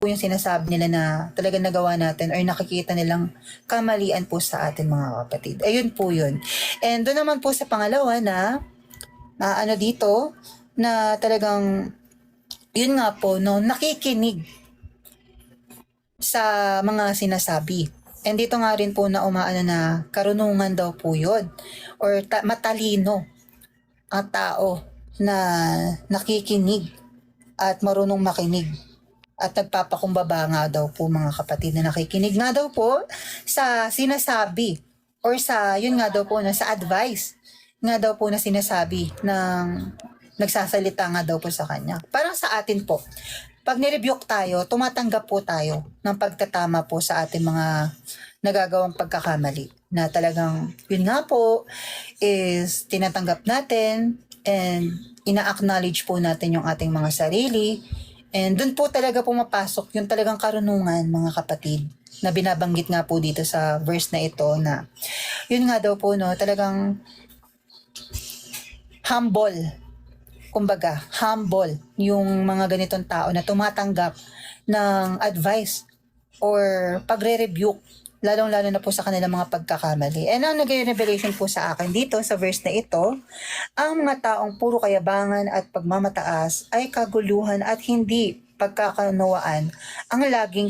po yung sinasabi nila na talagang nagawa natin or nakikita nilang kamalian po sa atin mga kapatid. Ayun po yun. And doon naman po sa pangalawa na ano dito, na talagang yun nga po, no, nakikinig sa mga sinasabi. And dito nga rin po na umaano na karunungan daw po yun or matalino ang tao na nakikinig at marunong makinig at nagpapakumbaba nga daw po mga kapatid na nakikinig nga daw po sa sinasabi or sa yun nga daw po na sa advice nga daw po na sinasabi ng nagsasalita nga daw po sa kanya. Parang sa atin po, pag nirebuke tayo, tumatanggap po tayo ng pagtatama po sa ating mga nagagawang pagkakamali na talagang yun nga po is tinatanggap natin and ina-acknowledge po natin yung ating mga sarili. And dun po talaga pumapasok yung talagang karunungan mga kapatid na binabanggit nga po dito sa verse na ito na yun nga daw po no talagang humble. Kumbaga, humble yung mga ganitong tao na tumatanggap ng advice or pagre-rebuke lalong-lalo na po sa kanilang mga pagkakamali. And ang nag-revelation po sa akin dito sa verse na ito, ang mga taong puro kayabangan at pagmamataas ay kaguluhan at hindi pagkakanawaan ang laging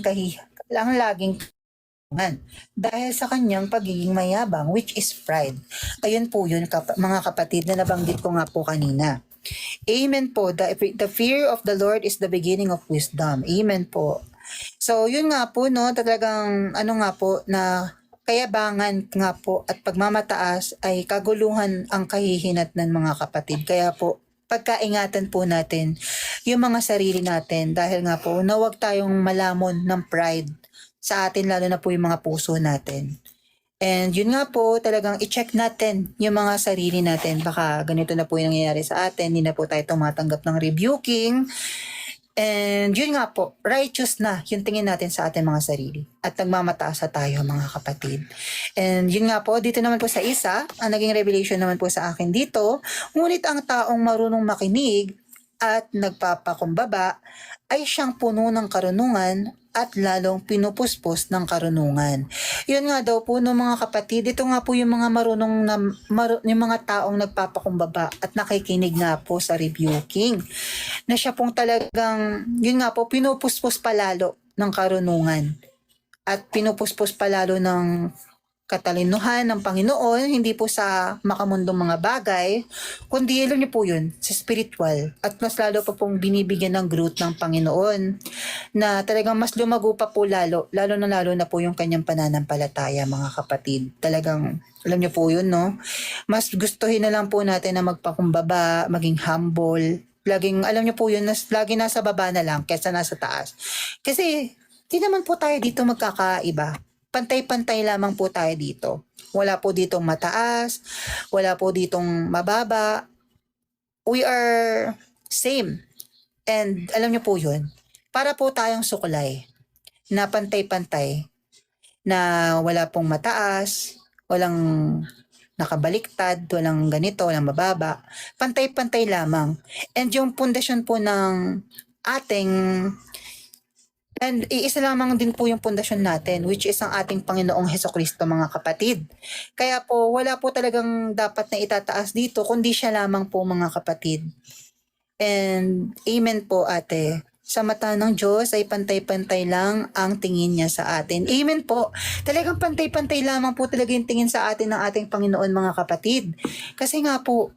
dahil sa kanyang pagiging mayabang, which is pride. Ayun po yun, mga kapatid, na nabanggit ko nga po kanina. Amen po. The fear of the Lord is the beginning of wisdom. Amen po. So, yun nga po, no, talagang, ano nga po, na kayabangan nga po at pagmamataas ay kaguluhan ang kahihinat ng mga kapatid. Kaya po, pagkaingatan po natin yung mga sarili natin dahil nga po, na huwag tayong malamon ng pride sa atin, lalo na po yung mga puso natin. And yun nga po, talagang i-check natin yung mga sarili natin. Baka ganito na po yung nangyayari sa atin, hindi na po tayo tumatanggap ng rebuking. And yun nga po, righteous na yung tingin natin sa ating mga sarili. At nagmamataas sa tayo mga kapatid. And yun nga po, dito naman po sa isa, ang naging revelation naman po sa akin dito, ngunit ang taong marunong makinig at nagpapakumbaba ay siyang puno ng karunungan at lalong pinupuspos ng karunungan. Yun nga daw po no mga kapatid, ito nga po yung mga marunong na yung mga taong nagpapakumbaba at nakikinig nga po sa rebuking. Na siya pong talagang, yun nga po, pinupuspos palalo ng karunungan at pinupuspos palalo ng katalinuhan ng Panginoon, hindi po sa makamundong mga bagay, kundi alam niyo po yun, sa spiritual. At mas lalo pa pong binibigyan ng growth ng Panginoon na talagang mas lumago pa po lalo na po yung kanyang pananampalataya mga kapatid. Talagang, alam niyo po yun, no? Mas gustuhin na lang po natin na magpakumbaba, maging humble, laging, alam niyo po yun, lagi nasa baba na lang kaysa nasa taas. Kasi, di naman po tayo dito magkakaiba. Pantay-pantay lamang po tayo dito. Wala po ditong mataas, wala po ditong mababa. We are same. And alam niyo po yun, para po tayong sukulay na pantay-pantay, na wala pong mataas, walang nakabaliktad, walang ganito, walang mababa. Pantay-pantay lamang. And yung pundasyon po ng ating and iisa lamang din po yung pundasyon natin, which is ang ating Panginoong Hesukristo mga kapatid. Kaya po, wala po talagang dapat na itataas dito, kundi siya lamang po mga kapatid. And amen po ate. Sa mata ng Diyos ay pantay-pantay lang ang tingin niya sa atin. Amen po. Talagang pantay-pantay lamang po talaga yung tingin sa atin ng ating Panginoon mga kapatid. Kasi nga po,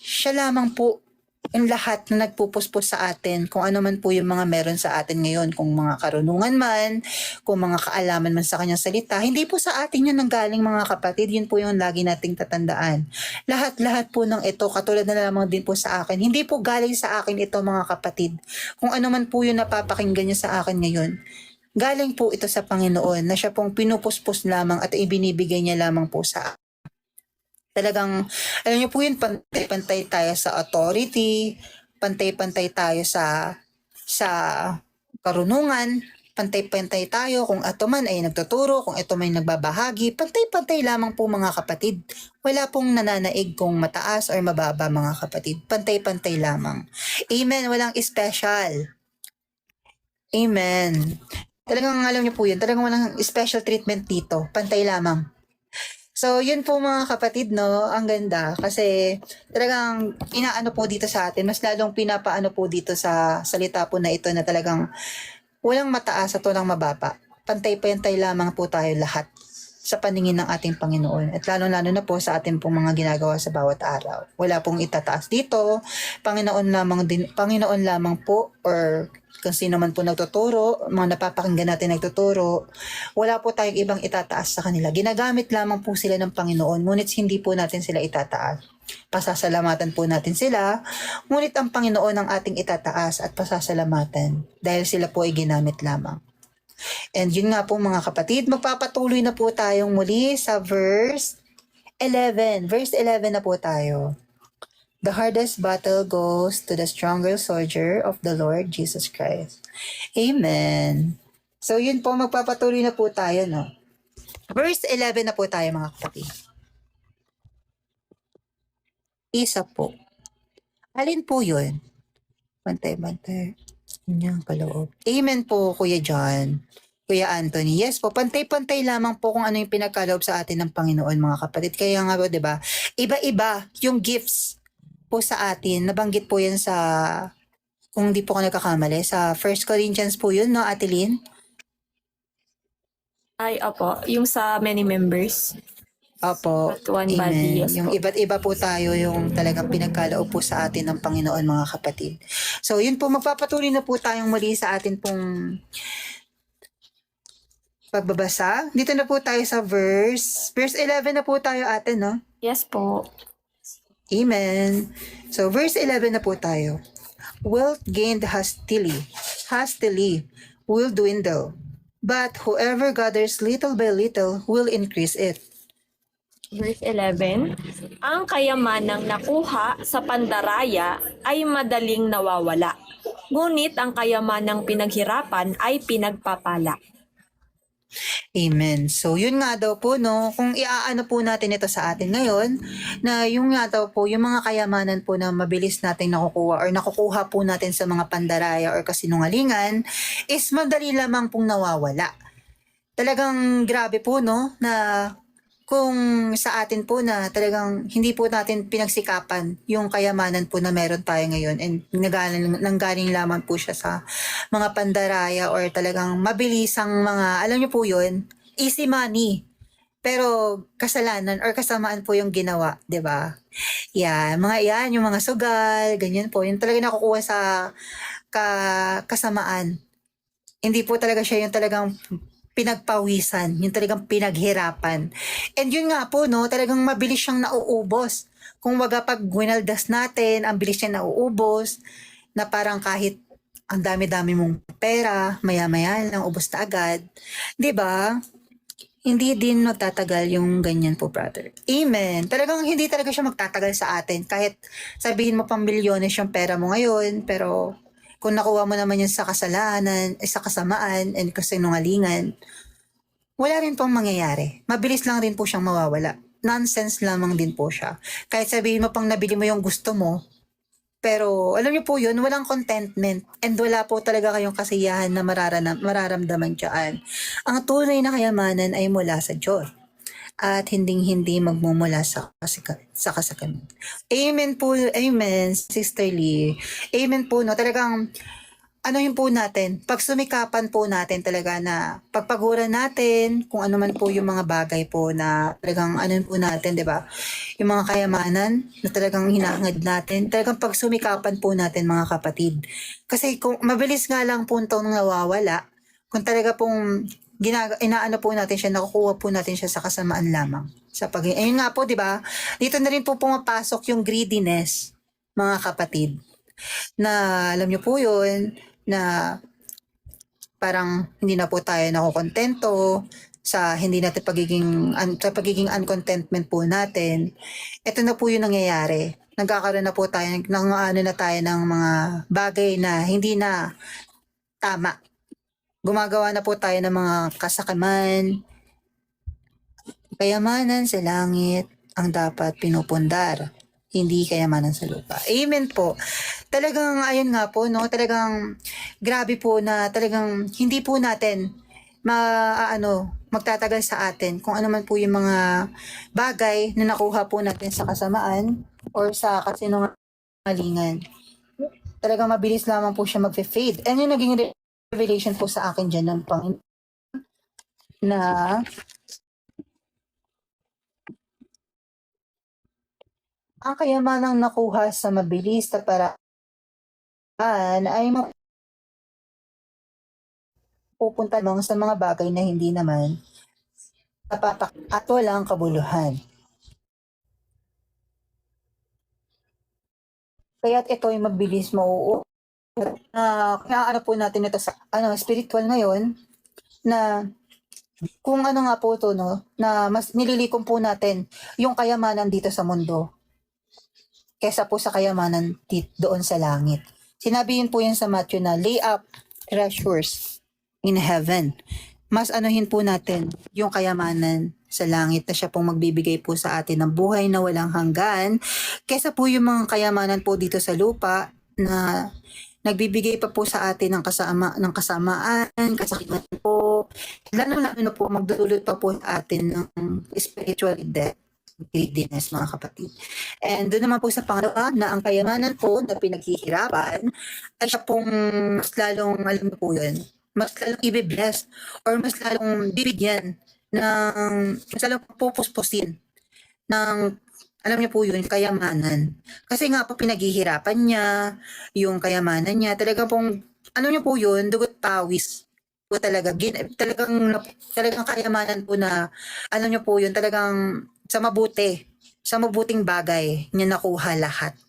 siya lamang po yung lahat na nagpupuspos sa atin, kung ano man po yung mga meron sa atin ngayon, kung mga karunungan man, kung mga kaalaman man sa kanyang salita, hindi po sa atin yun nanggaling mga kapatid, yun po yung lagi nating tatandaan. Lahat-lahat po ng ito, katulad na lamang din po sa akin, hindi po galing sa akin ito mga kapatid. Kung ano man po yung napapakinggan niya sa akin ngayon, galing po ito sa Panginoon na siya pong pinupuspos lamang at ibinibigay niya lamang po sa akin. Talagang, alam niyo po yun, pantay-pantay tayo sa authority, pantay-pantay tayo sa karunungan, pantay-pantay tayo kung ito man ay nagtuturo, kung ito may nagbabahagi, pantay-pantay lamang po mga kapatid. Wala pong nananaig kung mataas or mababa mga kapatid. Pantay-pantay lamang. Amen, walang special. Amen. Talagang alam niyo po yun, talagang walang special treatment dito, pantay lamang. So, yun po mga kapatid, no, ang ganda kasi talagang inaano po dito sa atin, mas lalong pinapaano po dito sa salita po na ito na talagang walang mataas at walang mababa. Pantay-pantay lamang po tayo lahat sa paningin ng ating Panginoon. At lalo-lalo na po sa ating pong mga ginagawa sa bawat araw. Wala pong itataas dito. Panginoon lamang po or kung sino man po nagtuturo, mga napapakinggan natin nagtuturo, wala po tayong ibang itataas sa kanila. Ginagamit lamang po sila ng Panginoon, ngunit hindi po natin sila itataas. Pasasalamatan po natin sila, ngunit ang Panginoon ang ating itataas at pasasalamatan dahil sila po ay ginamit lamang. And yun nga po mga kapatid, magpapatuloy na po tayong muli sa verse 11. Verse 11 na po tayo. The hardest battle goes to the stronger soldier of the Lord Jesus Christ. Amen. So yun po, magpapatuloy na po tayo, no? Verse 11 na po tayo mga kapatid. Isa po. Alin po yun? Bantay-bantay. Inyang kaloob. Amen po, Kuya John. Kuya Anthony. Yes po, pantay-pantay lamang po kung ano yung pinagkaloob sa atin ng Panginoon, mga kapatid. Kaya nga po, di ba? Iba-iba yung gifts po sa atin. Nabanggit po yan sa, kung hindi po ako nagkakamali, sa 1 Corinthians po yun, no, Ate Lynn? Ay, opo. Yung sa many members. Opo. But one body, Amen. yes Yung po. iba't iba po tayo yung talagang pinagkaloob po sa atin ng Panginoon, mga kapatid. So, yun po, magpapatuloy na po tayong muli sa atin pong pagbabasa. Dito na po tayo sa verse 11 na po tayo, ate, no? Yes po. Amen. So, verse 11 na po tayo. Wealth gained hastily will dwindle, but whoever gathers little by little will increase it. Verse 11. Ang kayamanang nakuha sa pandaraya ay madaling nawawala. Ngunit ang kayamanang pinaghirapan ay pinagpapala. Amen. So, yun nga daw po, no, kung iaano po natin ito sa atin ngayon, na yung nga daw po, yung mga kayamanan po na mabilis natin nakukuha or nakukuha po natin sa mga pandaraya or kasinungalingan, is madali lamang pong nawawala. Talagang grabe po, no, na kung sa atin po na talagang hindi po natin pinagsikapan yung kayamanan po na meron tayo ngayon and nanggaling lamang po siya sa mga pandaraya or talagang mabilisang mga, alam niyo po yun, easy money. Pero kasalanan or kasamaan po yung ginawa, 'di ba? Yan, mga yan, yung mga sugal, ganyan po. Yung talaga nakukuha sa kasamaan. Hindi po talaga siya yung talagang pinagpawisan, yung talagang pinaghirapan. And yun nga po, no, talagang mabilis siyang nauubos. Kung waga pag winaldas natin, ang bilis niya nauubos, na parang kahit ang dami-dami mong pera, maya-maya lang, ubos na agad. 'Di ba? Hindi din magtatagal yung ganyan po, brother. Amen. Talagang hindi talaga siya magtatagal sa atin. Kahit sabihin mo pang milyones yung pera mo ngayon, pero kung nakuha mo naman yun sa kasalanan, sa kasamaan, and kasinungalingan, wala rin pong mangyayari. Mabilis lang rin po siyang mawawala. Nonsense lamang din po siya. Kahit sabihin mo pang nabili mo yung gusto mo, pero alam niyo po yun, walang contentment and wala po talaga kayong kasiyahan na mararamdaman dyan. Ang tunay na kayamanan ay mula sa Diyos at hinding-hindi magmumula sa kasakanan. Amen po, amen, Sister Lee. Amen po, no? Talagang ano yun po natin, pagsumikapan po natin talaga na pagpaguran natin kung ano man po yung mga bagay po na talagang ano po natin, di ba? Yung mga kayamanan na talagang hinahangad natin, talagang pagsumikapan po natin mga kapatid. Kasi kung mabilis nga lang po itong nawawala, kung talaga pong inaano po natin siya, nakukuha po natin siya sa kasamaan lamang. Ayun nga po, di ba? Dito na rin po pumapasok yung greediness, mga kapatid. Na alam niyo po yun, na parang hindi na po tayo nakokontento sa hindi natin sa pagiging uncontentment po natin. Ito na po yung nangyayari. Nagkakaroon na po tayo na tayo ng mga bagay na hindi na tama. Gumagawa na po tayo ng mga kasakaman, kayamanan sa langit ang dapat pinupundar. hindi kayamanan sa lupa. Amen po. Talagang, ayun nga po, no? Talagang, grabe po na talagang hindi po natin magtatagal sa atin kung ano man po yung mga bagay na nakuha po natin sa kasamaan or sa kasinungalingan. Talagang mabilis lamang po siya mag-fade. And yung naging revelation po sa akin dyan ng Panginoon na ang kayamanang nakuha sa mabilis na paraan ay mapupunta lang sa mga bagay na hindi naman napapak at walang kabuluhan. Kaya't ito ay mabilis mauuot. Kaya ano po natin ito sa spiritual ngayon na kung ano nga po ito, no, na mas nililikom po natin yung kayamanan dito sa mundo kesa po sa kayamanan doon sa langit. Sinabi yun po yun sa Matthew na lay up treasures in heaven. Mas anuhin po natin yung kayamanan sa langit na siya pong magbibigay po sa atin ng buhay na walang hanggan kesa po yung mga kayamanan po dito sa lupa na nagbibigay pa po sa atin ng kasamaan, kasakiman po, lalo na po magdudulot pa po sa atin ng spiritual death, greediness, mga kapatid. And doon naman po sa pangalawa na ang kayamanan po na pinaghihirapan ay siya pong mas lalong, alam mo po yun, mas lalong i-bless or mas lalong bibigyan ng, mas lalong pupuspusin ng, alam niyo po yun, kayamanan. Kasi nga po pinaghihirapan niya, yung kayamanan niya, talagang pong, ano niyo po yun, dugot pawis po talaga. Talagang kayamanan po na, alam niyo po yun, talagang sa mabuting bagay niya nakuha lahat.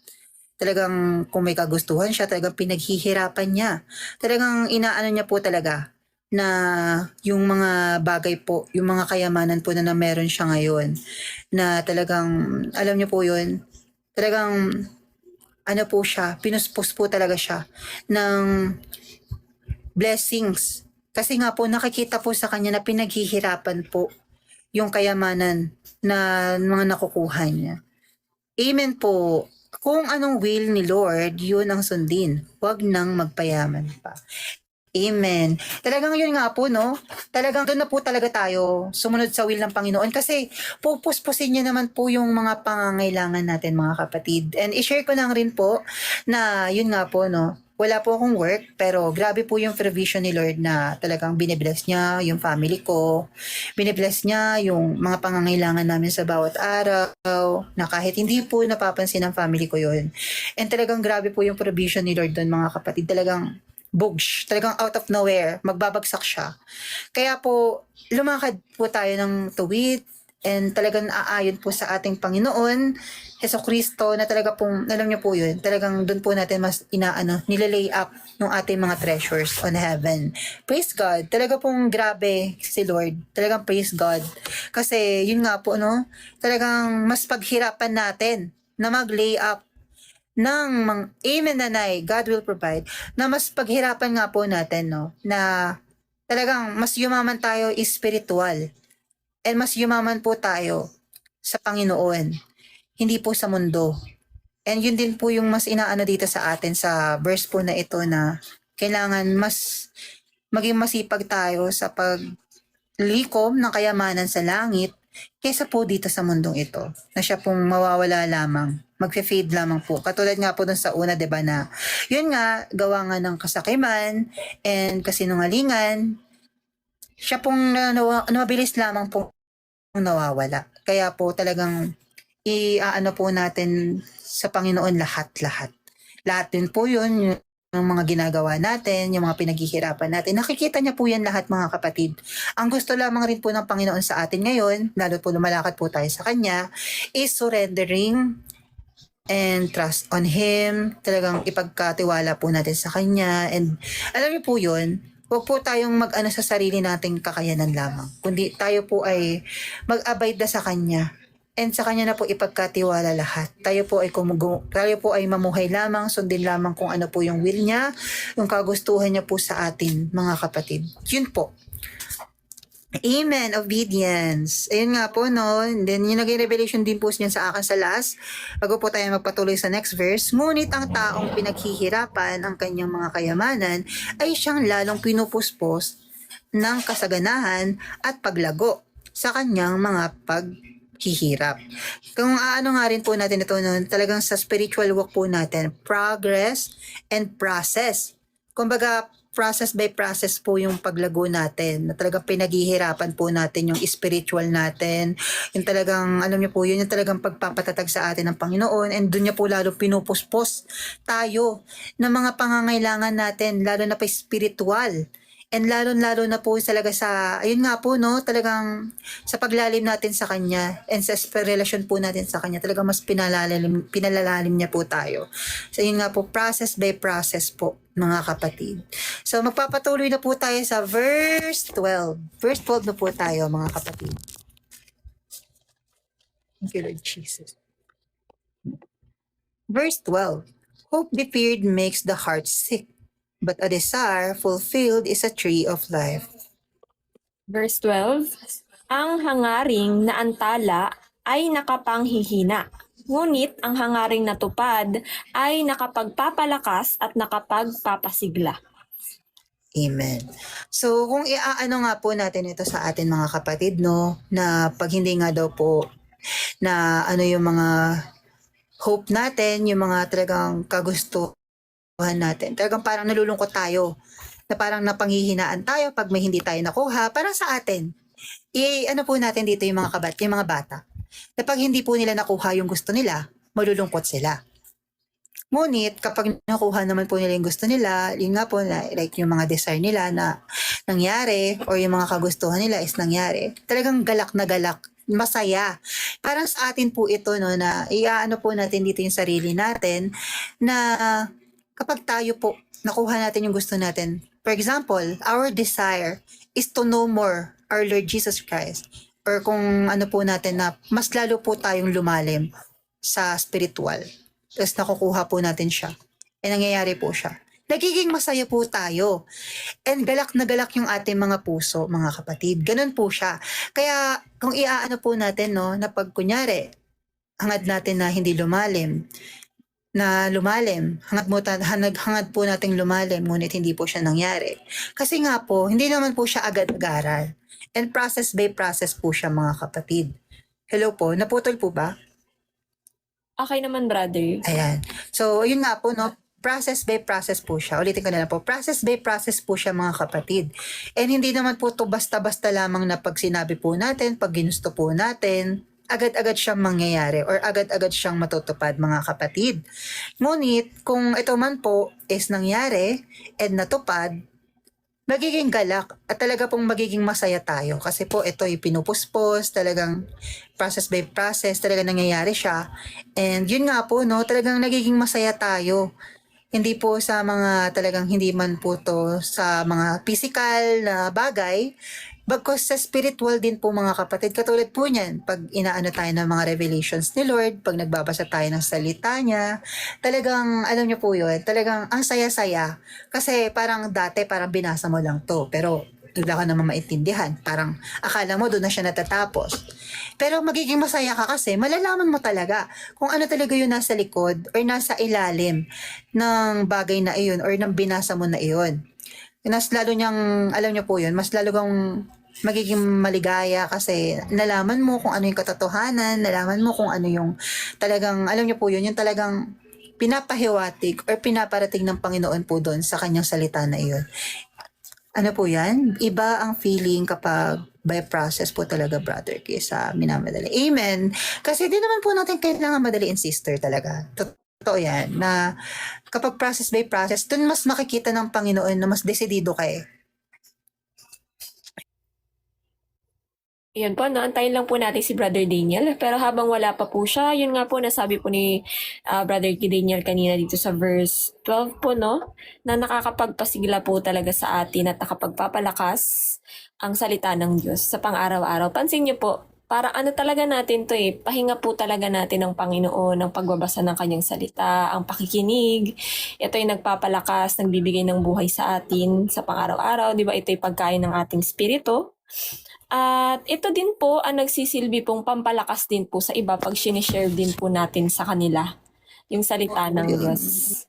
Talagang kung may kagustuhan siya, talagang pinaghihirapan niya. Talagang inaano niya po talaga na yung mga bagay po, yung mga kayamanan po na meron siya ngayon, na talagang, alam niyo po yun, talagang, ano po siya, pinuspos po talaga siya ng blessings. Kasi nga po, nakikita po sa kanya na pinaghihirapan po yung kayamanan na mga nakukuha niya. Amen po. Kung anong will ni Lord, yun ang sundin. Huwag nang magpayaman pa. Amen. Talagang yun nga po, no? Talagang doon na po talaga tayo sumunod sa will ng Panginoon kasi pupuspusin niya naman po yung mga pangangailangan natin, mga kapatid. And i-share ko lang rin po na yun nga po, no? Wala po akong work pero grabe po yung provision ni Lord na talagang binibless niya yung family ko. Binibless niya yung mga pangangailangan namin sa bawat araw na kahit hindi po napapansin ng family ko yun. And talagang grabe po yung provision ni Lord doon, mga kapatid. Talagang bugsh, talagang out of nowhere, magbabagsak siya. Kaya po, lumakad po tayo ng tuwid and talagang aayon po sa ating Panginoon, Hesukristo, na talaga pong, alam niyo po yun, talagang doon po natin mas nilalay up yung ating mga treasures on heaven. Praise God. Talaga pong grabe si Lord. Talagang praise God. Kasi yun nga po, no? Talagang mas paghirapan natin na mag-lay up ng amen nanay, God will provide, na mas paghirapan nga po natin, no, na talagang mas yumaman tayo spiritual and mas yumaman po tayo sa Panginoon, hindi po sa mundo. And yun din po yung mas inaano dito sa atin sa verse po na ito na kailangan mas maging masipag tayo sa paglikom ng kayamanan sa langit kesa po dito sa mundong ito na siya pong mawawala lamang, magfe-fade lamang po. Katulad nga po dun sa una, diba, na yun nga, gawa nga ng kasakiman and kasinungalingan, siya pong mabilis lamang po nawawala. Kaya po talagang iaano po natin sa Panginoon lahat-lahat. Lahat din po yun, yung mga ginagawa natin, yung mga pinaghihirapan natin. Nakikita niya po yan lahat, mga kapatid. Ang gusto lamang rin po ng Panginoon sa atin ngayon, lalo po lumalakad po tayo sa Kanya, is surrendering and trust on Him. Talagang ipagkatiwala po natin sa Kanya. And alam niyo po yun, huwag po tayong mag-ano sa sarili nating kakayanan lamang. Kundi tayo po ay mag-abide na sa Kanya. And sa Kanya na po ipagkatiwala lahat. Tayo po ay mamuhay lamang, sundin lamang kung ano po yung will niya, yung kagustuhan niya po sa atin, mga kapatid. Yun po. Amen, obedience. Ayun nga po, no? And then, yung naging revelation din po niyan sa akin sa last, bago po tayo magpatuloy sa next verse, ngunit ang taong pinaghihirapan ang kanyang mga kayamanan ay siyang lalong pinupuspos ng kasaganahan at paglago sa kanyang mga paghihirap. Kung aano nga rin po natin ito, no, talagang sa spiritual walk po natin, progress and process. Kumbaga, process by process po yung paglago natin, na talagang pinaghihirapan po natin yung spiritual natin, yung talagang, alam niyo po, yun yung talagang pagpapatatag sa atin ng Panginoon, and doon niya po lalo pinupuspos tayo ng mga pangangailangan natin, lalo na pa spiritual. And lalo-lalo na po talaga sa, ayun nga po, no, talagang sa paglalim natin sa Kanya and sa relasyon po natin sa Kanya, talagang mas pinalalalim niya po tayo. So, yun nga po, process by process po, mga kapatid. So, magpapatuloy na po tayo sa verse 12. Verse 12 na po tayo, mga kapatid. Thank you, Lord Jesus. Verse 12. Hope deferred makes the heart sick, but a desire fulfilled is a tree of life. Verse 12, ang hangaring na antala ay nakapanghihina, ngunit ang hangaring natupad ay nakapagpapalakas at nakapagpapasigla. Amen. So, kung iaano nga po natin ito sa atin mga kapatid, no, na pag hindi nga daw po na ano yung mga hope natin, yung mga talagang kagustuhan natin, talagang parang nalulungkot tayo, na parang napanghihinaan tayo pag may hindi tayo nakuha, parang sa atin. Ano po natin dito yung yung mga bata, na pag hindi po nila nakuha yung gusto nila, malulungkot sila. Ngunit kapag nakuha naman po nila yung gusto nila, yun nga po na like yung mga desire nila na nangyari or yung mga kagustuhan nila is nangyari, talagang galak na galak, masaya. Parang sa atin po ito, no, na iaano po natin dito yung sarili natin na kapag tayo po nakuha natin yung gusto natin. For example, our desire is to know more our Lord Jesus Christ, or kung ano po natin na mas lalo po tayong lumalim sa spiritual. Tapos nakukuha po natin siya. E nangyayari po siya. Nagiging masaya po tayo. And galak na galak yung ating mga puso, mga kapatid. Ganun po siya. Kaya kung iaano po natin, no, na pag kunyari, hangad natin na hindi lumalim, hangad po nating lumalim, ngunit hindi po siya nangyari. Kasi nga po, hindi naman po siya agad-agaran. And process by process po siya, mga kapatid. Hello po, naputol po ba? Okay naman, brother. Ayan. So, yun nga po, no? Process by process po siya. Ulitin ko na lang po. Process by process po siya, mga kapatid. And hindi naman po to basta-basta lamang na pag sinabi po natin, pag ginusto po natin, agad-agad siyang mangyayari or agad-agad siyang matutupad, mga kapatid. Ngunit, kung ito man po is nangyari and natupad, magiging galak at talaga pong magiging masaya tayo kasi po ito ay pinupuspos, talagang process by process, talaga nangyayari siya. And yun nga po, no, talagang nagiging masaya tayo. Hindi po sa mga talagang hindi man po to sa mga physical na bagay, bagkus sa spiritual din po, mga kapatid. Katulad po niyan, pag inaano tayo ng mga revelations ni Lord, pag nagbabasa tayo ng salita niya, talagang, alam niyo po yun, talagang ang saya-saya. Kasi parang dati, parang binasa mo lang to, pero wala ka naman maintindihan. Parang akala mo doon na siya natatapos. Pero magiging masaya ka kasi malalaman mo talaga kung ano talaga yung nasa likod or nasa ilalim ng bagay na iyon or ng binasa mo na iyon. Mas lalo niyang, alam niyo po yun, mas lalo kang magiging maligaya kasi nalaman mo kung ano yung katotohanan, nalaman mo kung ano yung talagang, alam niyo po yun, yung talagang pinapahiwatig or pinaparating ng Panginoon po doon sa kanyang salita na iyon. Ano po yan? Iba ang feeling kapag by process po talaga, brother, kaysa minamadali. Amen. Kasi di naman po natin kailangan madaliin, sister, talaga. Totoo yan, na kapag process by process, dun mas makikita ng Panginoon na mas desidido ka eh. Ayan po, naantayin lang po natin si Brother Daniel. Pero habang wala pa po siya, yun nga po nasabi po ni Brother Daniel kanina dito sa verse 12 po, no? Na nakakapagpasigla po talaga sa atin at nakapagpapalakas ang salita ng Diyos sa pang-araw-araw. Pansin niyo po, para ano talaga natin to eh, pahinga po talaga natin ng Panginoon, ang pagbabasa ng kanyang salita, ang pakikinig. Ito ay nagpapalakas, nagbibigay ng buhay sa atin sa pang-araw-araw. Di ba? Ito ay pagkain ng ating spirito. At ito din po ang nagsisilbi pong pampalakas din po sa iba pag sinishare din po natin sa kanila yung salita ng Diyos.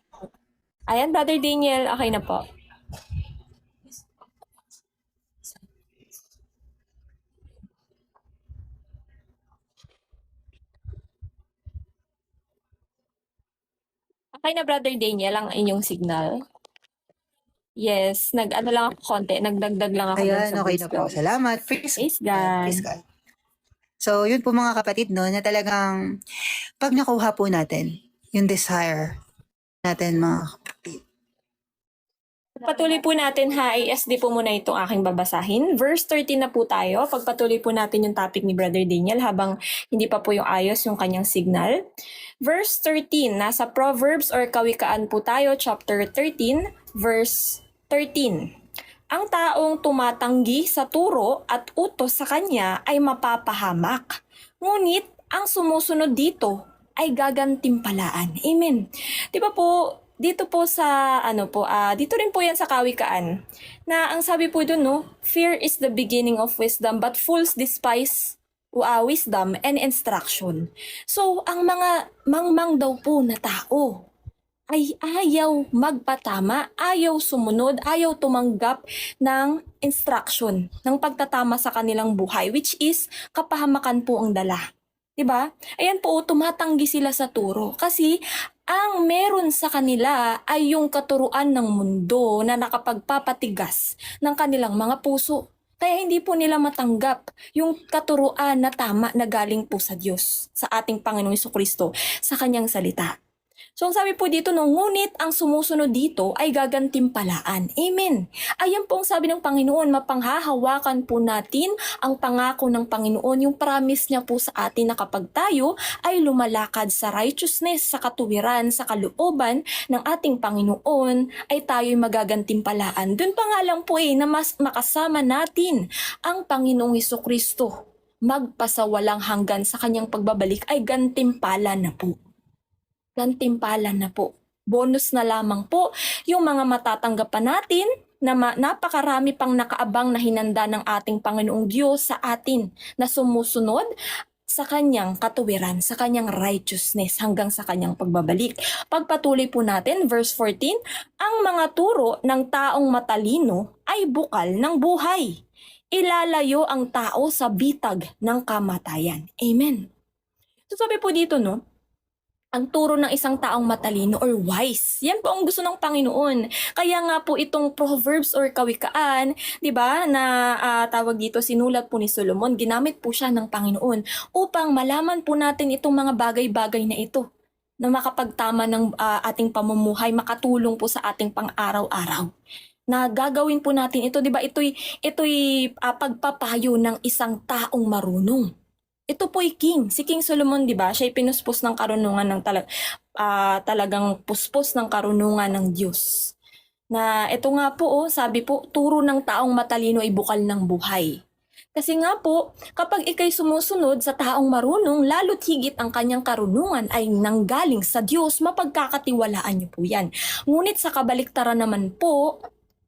Ayan, Brother Daniel, okay na po. Okay na, Brother Daniel, ang inyong signal. Yes, nag-ano lang ako konti, nagdagdag lang ako dun Ayan, sa okay voice na po. ko. Salamat. Praise God. Praise God. So, yun po mga kapatid, no, na talagang pag nakuha po natin yung desire natin mga kapatid. Patuloy po natin ha, ISD po muna itong aking babasahin. Verse 13 na po tayo. Pagpatuloy po natin yung topic ni Brother Daniel habang hindi pa po yung ayos yung kanyang signal. Verse 13, nasa Proverbs or Kawikaan po tayo, chapter 13, verse 13. Ang taong tumatanggi sa turo at utos sa kanya ay mapapahamak. Ngunit ang sumusunod dito ay gagantimpalaan. Amen. Di ba po, dito po sa dito rin po yan sa Kawikaan na ang sabi po doon, no, fear is the beginning of wisdom but fools despise wisdom and instruction. So ang mga mangmang daw po na tao ay ayaw magpatama, ayaw sumunod, ayaw tumanggap ng instruction, ng pagtatama sa kanilang buhay, which is kapahamakan po ang dala. 'Di ba? Ayan po, tumatanggi sila sa turo kasi ang meron sa kanila ay yung katuruan ng mundo na nakapagpapatigas ng kanilang mga puso. Kaya hindi po nila matanggap yung katuruan na tama na galing po sa Diyos, sa ating Panginoong Jesucristo, sa kanyang salita. So, ang sabi po dito, no, ngunit ang sumusunod dito ay gagantimpalaan. Amen. Ayan po ang sabi ng Panginoon, mapanghahawakan po natin ang pangako ng Panginoon, yung promise niya po sa atin na kapag tayo ay lumalakad sa righteousness, sa katuwiran, sa kalooban ng ating Panginoon, ay tayo'y magagantimpalaan. Doon pa nga lang po na mas makasama natin ang Panginoong Jesucristo. Magpasawalang hanggan sa kanyang pagbabalik ay gantimpala na po. Gantimpala na po. Bonus na lamang po yung mga matatanggap pa natin na napakarami pang nakaabang na hinanda ng ating Panginoong Diyos sa atin na sumusunod sa kanyang katuwiran, sa kanyang righteousness hanggang sa kanyang pagbabalik. Pagpatuloy po natin, verse 14, ang mga turo ng taong matalino ay bukal ng buhay. Ilalayo ang tao sa bitag ng kamatayan. Amen. So sabi po dito, no, ang turo ng isang taong matalino or wise. Yan po ang gusto ng Panginoon. Kaya nga po itong Proverbs or Kawikaan, 'di ba, na tawag dito sinulat po ni Solomon, ginamit po siya ng Panginoon upang malaman po natin itong mga bagay-bagay na ito na makapagtama ng ating pamumuhay, makatulong po sa ating pang-araw-araw. Na gagawin po natin ito, 'di ba? Ito'y pagpapayo ng isang taong marunong. Ito po'y king. Si King Solomon, di ba? Siya'y pinuspos ng karunungan ng talagang puspos ng karunungan ng Diyos. Na ito nga po, sabi po, turo ng taong matalino ay bukal ng buhay. Kasi nga po, kapag ikay sumusunod sa taong marunong, lalo't higit ang kanyang karunungan ay nanggaling sa Diyos, mapagkakatiwalaan niyo po yan. Ngunit sa kabaliktaran naman po,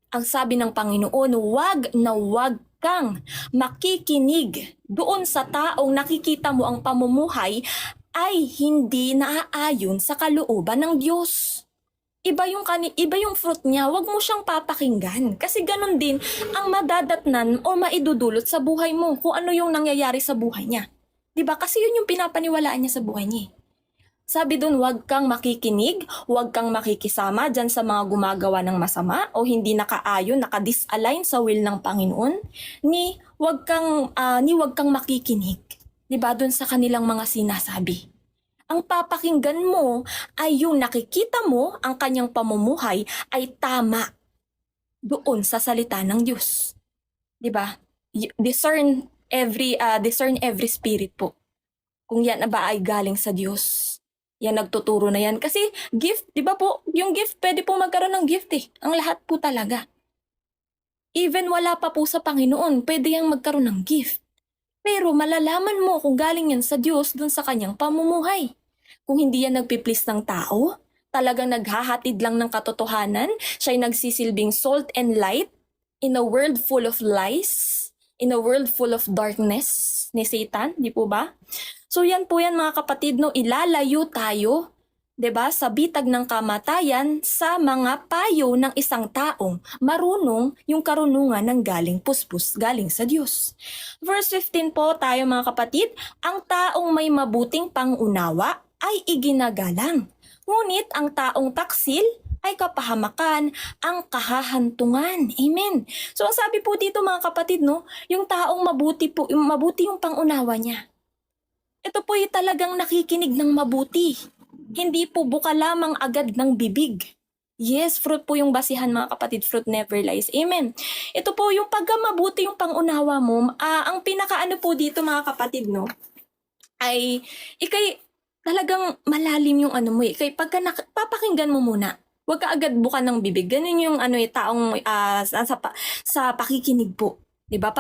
ang sabi ng Panginoon, wag na wag kang makikinig doon sa taong nakikita mo ang pamumuhay ay hindi naaayon sa kalooban ng Diyos. Iba yung fruit niya, wag mo siyang papakinggan. Kasi ganun din ang madadatnan o maidudulot sa buhay mo kung ano yung nangyayari sa buhay niya. Diba? Kasi yun yung pinapaniwalaan niya sa buhay niya. Sabi dun, huwag kang makikinig, huwag kang makikisama dyan sa mga gumagawa ng masama o hindi nakaayon, nakadisalign sa will ng Panginoon, ni huwag kang makikinig. Diba? Dun sa kanilang mga sinasabi. Ang papakinggan mo ay yung nakikita mo ang kanyang pamumuhay ay tama doon sa salita ng Diyos. Diba? Discern every spirit po. Kung yan ba ay galing sa Diyos. Yan, nagtuturo na yan. Kasi gift, di ba po, yung gift, pwede po magkaroon ng gift eh. Ang lahat po talaga. Even wala pa po sa Panginoon, pwede yang magkaroon ng gift. Pero malalaman mo kung galing yan sa Diyos dun sa kanyang pamumuhay. Kung hindi yan nagpiplis ng tao, talagang naghahatid lang ng katotohanan, siya'y nagsisilbing salt and light in a world full of lies, in a world full of darkness ni Satan, di po ba? So yan po yan mga kapatid, no, ilalayo tayo, 'di ba, sa bitag ng kamatayan sa mga payo ng isang taong marunong yung karunungan ng galing puspos, galing sa Diyos. Verse 15 po tayo mga kapatid, ang taong may mabuting pangunawa ay iginagalang. Ngunit ang taong taksil ay kapahamakan, ang kahahantungan. Amen. So ang sabi po dito mga kapatid, no, yung taong mabuti po, mabuti yung pangunawa niya. Ito po yung talagang nakikinig ng mabuti. Hindi po buka lamang agad ng bibig. Yes, fruit po yung basihan mga kapatid, fruit never lies. Amen. Ito po yung pagka mabuti yung pangunawa mo, ang pinakaano po dito mga kapatid, no, ay ikay talagang malalim yung ano mo eh. Ikay pagka papakinggan mo muna, huwag ka agad buka ng bibig. Ganun yung ano eh, taong sa pakikinig po. 'Di ba?